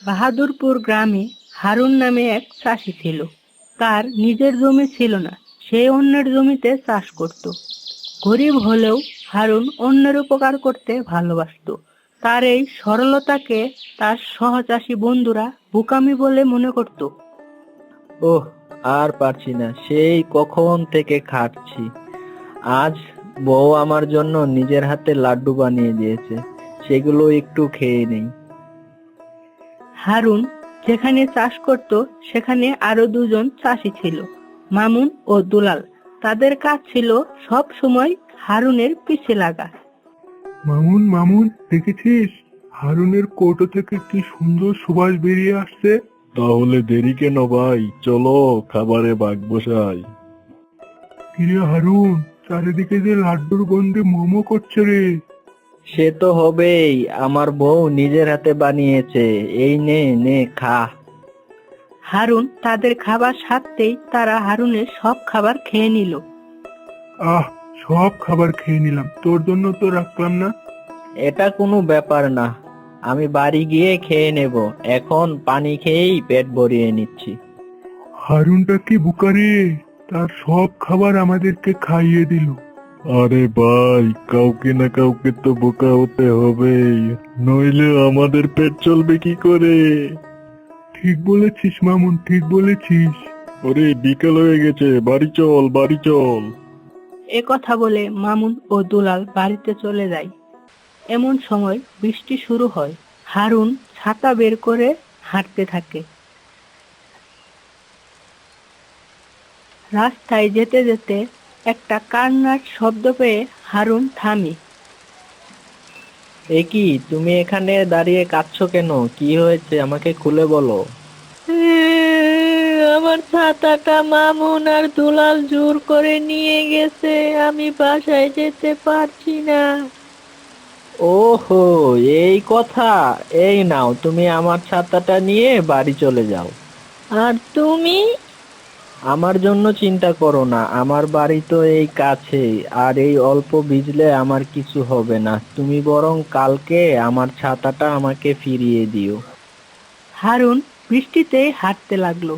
বাহাদুরপুর গ্রামে হারুন নামে এক চাষি ছিল। তার নিজের জমি ছিল না, সে অন্যের জমিতে চাষ করত। গরিব হলেও হারুন অন্যের উপকার করতে ভালোবাসতো। তার এই সরলতাকে তার সহচাষী বন্ধুরা বোকামি বলে মনে করত। ওহ, আর পারছি না, সেই কখন থেকে খাটছি। আজ বউ আমার জন্য নিজের হাতে লাড্ডু বানিয়ে দিয়েছে, সেগুলো একটু খেয়ে নেই। হারুন যেখানে চাষ করত সেখানে আরো দুজন চাষি ছিল, মামুন ও দুলাল। তাদের কাজ ছিল সব সময় হারুনের পিছে লাগা। মামুন মামুন, দেখেছিস হারুনের কৌটো থেকে কি সুন্দর সুবাস বেরিয়ে আসছে? তাহলে দেরি কেন ভাই, চলো খাবারে ভাগ বসাই। কিরে হারুন, চারিদিকে যে লাড্ডুর গন্ধে মোমো করছে রে। সে তো হবেই, আমার বউ নিজের হাতে বানিয়েছে। এই নে নে খা। হারুন তাদের খাবার সারতেই তারা হারুনের সব খাবার খেয়ে নিল। আহ, সব খাবার খেয়ে নিলাম, তোর জন্য তো রাখলাম না। এটা কোনো ব্যাপার না, আমি বাড়ি গিয়ে খেয়ে নেব। এখন পানি খেয়েই পেট ভরিয়ে নিচ্ছি। হারুনটা কি বুকারে, তার সব খাবার আমাদেরকে খাইয়ে দিল। আরে ভাই, কাউকে না কাউকে তো বোকা হতে হবেই, নইলে আমাদের পেট চলবে কি করে? ঠিক বলেছিস মামুন, ঠিক বলেছিস। ওরে বিকেল হয়ে গেছে, বাড়ি চল বাড়ি চল। এ কথা বলে মামুন ও দুলাল বাড়িতে চলে যায়। এমন সময় বৃষ্টি শুরু হয়। হারুন ছাতা বের করে হাঁটতে থাকে। রাস্তায় যেতে যেতে একটা কান্নার শব্দ পেয়ে হারুন থামে। এ কি, তুমি এখানে দাঁড়িয়ে কাঁদছো কেন? কি হয়েছে আমাকে খুলে বলো। আমার ছাতাটা মামুন আর দুলাল জোর করে নিয়ে গেছে, আমি বাসায় যেতে পারছি না। ওহো, এই কথা। এই নাও, তুমি আমার ছাতাটা নিয়ে বাড়ি চলে যাও। আর তুমি? আমার জন্য চিন্তা করো না, আমার বাড়ি তো এই কাছেই, আর এই অল্প ভিজলে আমার কিছু হবে না। তুমি বরং কালকে আমার ছাতাটা আমাকে ফিরিয়ে দিও। হারুন বৃষ্টিতে হাঁটতে লাগলো।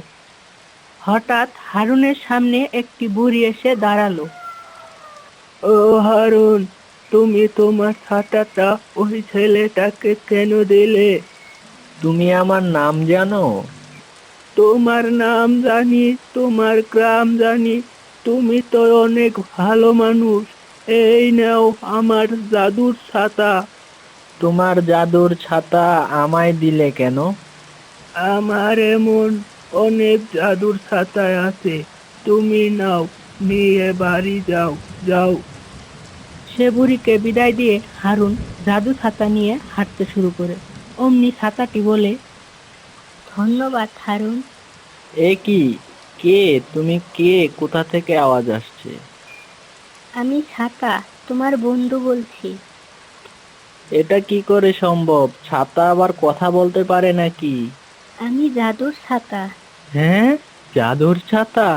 হঠাৎ হারুনের সামনে একটি বুড়ি এসে দাঁড়ালো। ও হারুন, তুমি তোমার ছাতাটা ওই ছেলেটাকে কেন দিলে? তুমি আমার নাম জানো? তোমার নাম জানি, তোমার গ্রাম জানি, তুমি তো অনেক ভালো মানুষ। এই নাও আমার জাদুর ছাতা। তোমার জাদুর ছাতা আমায় দিলে কেন? আমার এমন অনেক জাদুর ছাতা আছে, তুমি নাও, নিয়ে বাড়ি যাও, যাও। সে বুড়িকে বিদায় দিয়ে হারুন জাদু ছাতা নিয়ে হাঁটতে শুরু করে। অমনি ছাতাটি বলে, ধন্যবাদ হারুন। এ কি, কে তুমি? কে? কোথা থেকে আওয়াজ আসছে? আমি ছাতা, তোমার বন্ধু বলছি। এটা কি করে সম্ভব? ছাতা আবার কথা বলতে পারে নাকি? আমি জাদুর ছাতা। হ্যাঁ, জাদুর ছাতা?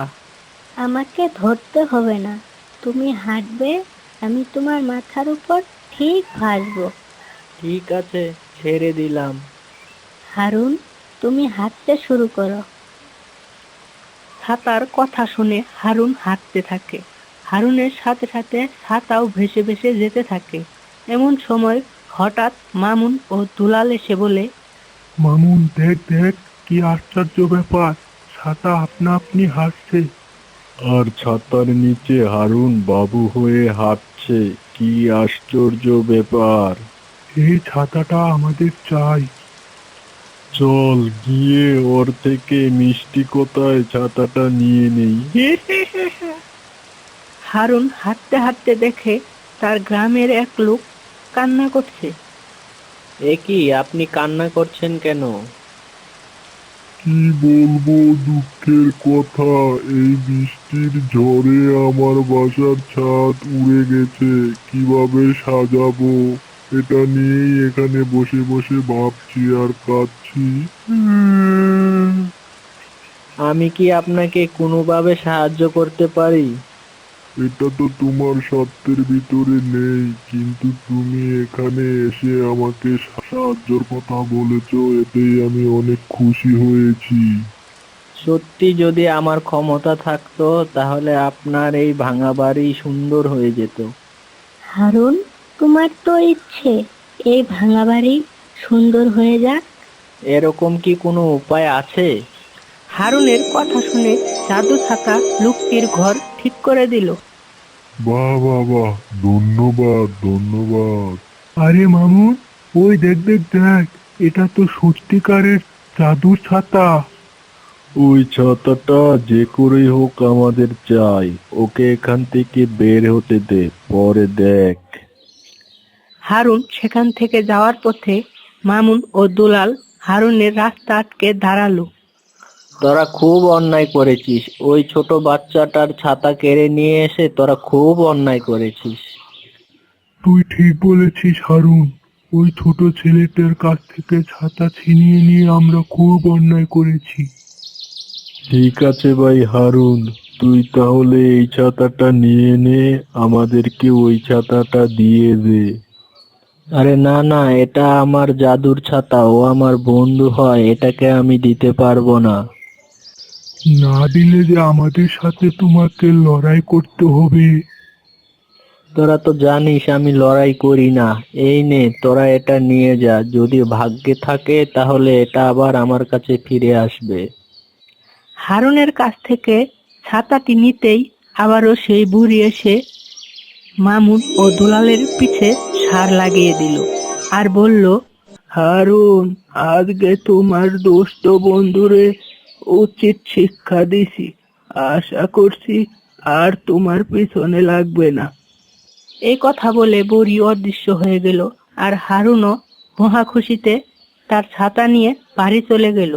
আমাকে ধরতে হবে না, তুমি হাঁটবে, আমি তোমার মাথার উপর ঠিক ভাসবো। ঠিক আছে, ছেড়ে দিলাম। হারুন, তুমি হাঁটতে শুরু করো। ছাতার কথা শুনে হারুন হাঁটতে থাকে। হারুনের সাথে সাথে ছাতাও ভেসে ভেসে যেতে থাকে। এমন সময় হঠাৎ মামুন ও দুলাল এসে বলে, মামুন দেখ দেখ, কি আশ্চর্য ব্যাপার, ছাতা আপনা আপনি হাসছে। আর ছাতার নিচে হারুন বাবু হয়ে হাঁটছে, কি আশ্চর্য ব্যাপার। এই ছাতাটা আমাদের চাই। চল গিয়ে ওর থেকে মিষ্টি কোথায় ছাতাটা নিয়ে নেই। হারুন হাঁটতে হাঁটতে দেখে তার গ্রামের এক লোক কান্না করছে। এ কি, আপনি কান্না করছেন কেন? কি বলবো দুঃখের কথা, এই বৃষ্টির ঝড়ে আমার বাসার ছাদ উড়ে গেছে, কিভাবে সাজাবো এটা নিয়েই এখানে বসে বসে ভাবছি আর কাঁদছি। আমি কি আপনাকে কোনোভাবে সাহায্য করতে পারি? এটা তো তোমার স্বার্থের ভিতরে নেই, কিন্তু তুমি এখানে এসে আমাকে সাহায্যের কথা বলেছো, এতেই আমি অনেক খুশি হয়েছি। সত্যি যদি আমার ক্ষমতা থাকতো তাহলে আপনার এই ভাঙা বাড়ি সুন্দর হয়ে যেত। হারুন, তোমার তো ইচ্ছে এই ভাঙা বাড়ি সুন্দর হয়ে যাক। এরকম কি কোনো উপায় আছে? হারুনের কথা শুনে জাদু থাকা লোকটির ঘর ঠিক করে দিল। বাহ বাহ বাহ, ধন্যবাদ ধন্যবাদ। আরে মামুন, ওই দেখ দেখ দেখ, এটা তো সত্যিকারের জাদুর ছাতা। ওই ছাতাটা যে করেই হোক আমাদের চাই, ওকে এখান থেকে বের হতে দে, পরে দেখ। হারুন সেখান থেকে যাওয়ার পথে মামুন ও দুলাল হারুনের রাস্তা আটকে দাঁড়ালো। তোরা খুব অন্যায় করেছিস, ওই ছোট বাচ্চাটার ছাতা কেড়ে নিয়ে এসে তোরা খুব অন্যায় করেছিস। তুই ঠিক বলেছিস হারুন, ওই ছোট ছেলেটার কাছ থেকে ছাতা ছিনিয়ে নিয়ে আমরা খুব অন্যায় করেছি। ঠিক আছে ভাই হারুন, তুই তাহলে এই ছাতাটা নিয়ে নে, আমাদেরকে ওই ছাতাটা দিয়ে দে। আরে না না, এটা আমার জাদুর ছাতা, ও আমার বন্ধু হয়, এটাকে আমি দিতে পারবো না। না দিলে যে আমাদের সাথে তোমাকে লড়াই করতে হবে। তোরা তো জানিস আমি লড়াই করি না। এই নে, তোরা এটা নিয়ে যা, যদি ভাগ্যে থাকে তাহলে এটা আবার আমার কাছে ফিরে আসবে। হারুনের কাছ থেকে ছাতাটি নিতেই আবারও সেই বুড়ি এসে মামুন ও দুলালের পিছে সার লাগিয়ে দিল আর বলল, হারুন, আজকে তোমার দুষ্ট বন্ধুরে উচিত শিক্ষা দিছি। আশা করছি আর তোমার পিছনে লাগবে না। এই কথা বলে বুড়ি অদৃশ্য হয়ে গেল আর হারুনও মহা খুশিতে তার ছাতা নিয়ে বাড়ি চলে গেল।